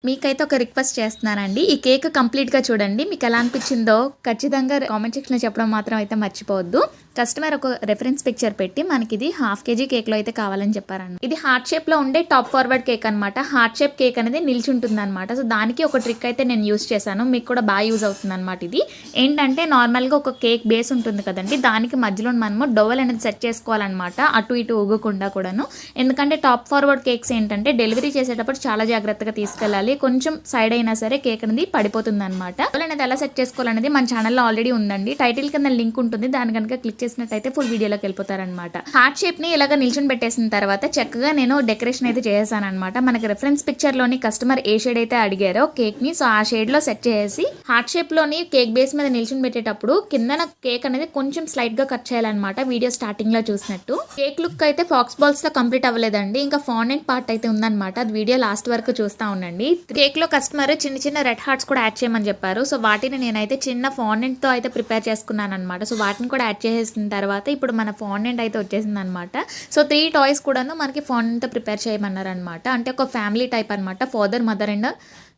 మీకైతే ఒక రిక్వెస్ట్ చేస్తున్నానండి. ఈ కేక్ కంప్లీట్‌గా చూడండి. మీకెలా అనిపించిందో ఖచ్చితంగా కామెంట్ సెక్షన్‌లో చెప్పడం మాత్రం అయితే మర్చిపోవద్దు. కస్టమర్ ఒక రిఫరెన్స్ పిక్చర్ పెట్టి మనకిది హాఫ్ కేజీ కేక్‌లో అయితే కావాలని చెప్పారన్నమాట. ఇది హార్ట్ షేప్‌లో ఉండే టాప్ ఫార్వర్డ్ కేక్ అనమాట. హార్ట్ షేప్ కేక్ అనేది నిల్చుంటుందనమాట. సో, దానికి ఒక ట్రిక్ అయితే నేను యూజ్ చేశాను. మీకు కూడా బాగా యూజ్ అవుతుందనమాట ఇది. ఏంటంటే నార్మల్‌గా ఒక కేక్ బేస్ ఉంటుంది కదండీ! దానికి మధ్యలో మనము డోవెల్ అనేది సెట్ చేసుకోవాలన్నమాట. అటు ఇటు ఊగకుండా కూడాను. ఎందుకంటే టాప్ ఫార్వర్డ్ కేక్స్ ఏంటంటే డెలివరీ చేసేటప్పుడు చాలా జాగ్రత్తగా తీసుకెళ్ళాలి. కొంచెం సైడ్ అయినా సరే కేక్ అనేది పడిపోతుంది అనమాట. అనేది ఎలా సెట్ చేసుకోవాలనేది మన ఛానల్లో ఆల్రెడీ ఉందండి. టైటిల్ కింద లింక్ ఉంటుంది. దాని కనుక క్లిక్ చేసినట్టయితే ఫుల్ వీడియోలోకి వెళ్ళిపోతారనమాట. హార్ట్ షేప్ ని ఇలాగ నిల్చుని పెట్టేసిన తర్వాత చక్కగా నేను డెకరేషన్ అయితే చేశాను అనమాట. మనకి రిఫరెన్స్ పిక్చర్ లోని కస్టమర్ ఏ షేడ్ అయితే అడిగారో కేక్ ని, సో ఆ షేడ్ లో సెట్ చేసి హార్ట్ షేప్ లోని కేక్ బేస్ మీద నిల్చుని పెట్టేటప్పుడు కింద కేక్ అనేది కొంచెం స్లైట్ గా కట్ చేయాలన్నమాట. వీడియో స్టార్టింగ్ లో చూసినట్టు. కేక్ లుక్ అయితే ఫాక్స్ బాల్స్ తో కంప్లీట్ అవ్వలేదండి. ఇంకా ఫాండెంట్ పార్ట్ అయితే ఉందన్నమాట. అది వీడియో లాస్ట్ వరకు చూస్తా ఉండండి. కేక్ లో కస్టమర్ చిన్న చిన్న రెడ్ హార్ట్స్ కూడా యాడ్ చేయమని చెప్పారు. సో వాటిని నేనైతే చిన్న ఫాండెంట్ తో అయితే ప్రిపేర్ చేసుకున్నాను అనమాట. సో వాటిని కూడా యాడ్ చేసేసిన తర్వాత ఇప్పుడు మన ఫాండెంట్ అయితే వచ్చేసింది అనమాట. సో 3 టాయ్స్ కూడాను మనకి ఫాండెంట్ తో ప్రిపేర్ చేయమన్నారు అనమాట. అంటే ఒక ఫ్యామిలీ టైప్ అనమాట. ఫాదర్, మదర్ అండ్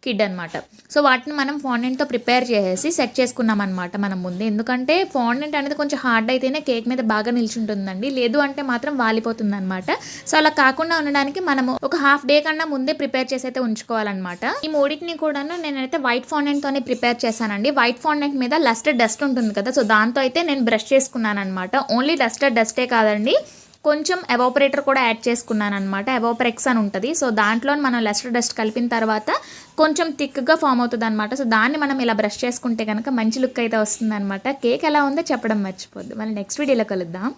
కిడ్ అనమాట. సో వాటిని మనం ఫాండెంట్తో ప్రిపేర్ చేసేసి సెట్ చేసుకున్నాం అనమాట మనం ముందు. ఎందుకంటే ఫాండెంట్ అనేది కొంచెం హార్డ్ అయితేనే కేక్ మీద బాగా నిల్చుంటుందండి. లేదు అంటే మాత్రం వాలిపోతుంది అనమాట. సో అలా కాకుండా ఉండడానికి మనము ఒక హాఫ్ డే కన్నా ముందే ప్రిపేర్ చేసి అయితే ఉంచుకోవాలన్నమాట. ఈ మూడింటిని కూడా నేనైతే వైట్ ఫాండెంట్ తోనే ప్రిపేర్ చేశానండి. వైట్ ఫాండెంట్ మీద లస్టర్ డస్ట్ ఉంటుంది కదా, సో దాంతో అయితే నేను బ్రష్ చేసుకున్నాను అనమాట. ఓన్లీ లస్టర్ డస్టే కాదండి, కొంచెం ఎవాపరేటర్ కూడా యాడ్ చేసుకున్నాను అనమాట. ఎవాపరెక్స్ అని ఉంటుంది. సో దాంట్లో మనం లెస్టర్ డస్ట్ కలిపిన తర్వాత కొంచెం థిక్గా ఫామ్ అవుతుంది అనమాట. సో దాన్ని మనం ఇలా బ్రష్ చేసుకుంటే కనుక మంచి లుక్ అయితే వస్తుంది అనమాట. కేక్ ఎలా ఉందో చెప్పడం మర్చిపోద్దు. మళ్ళీ నెక్స్ట్ వీడియోలో కలుద్దాం.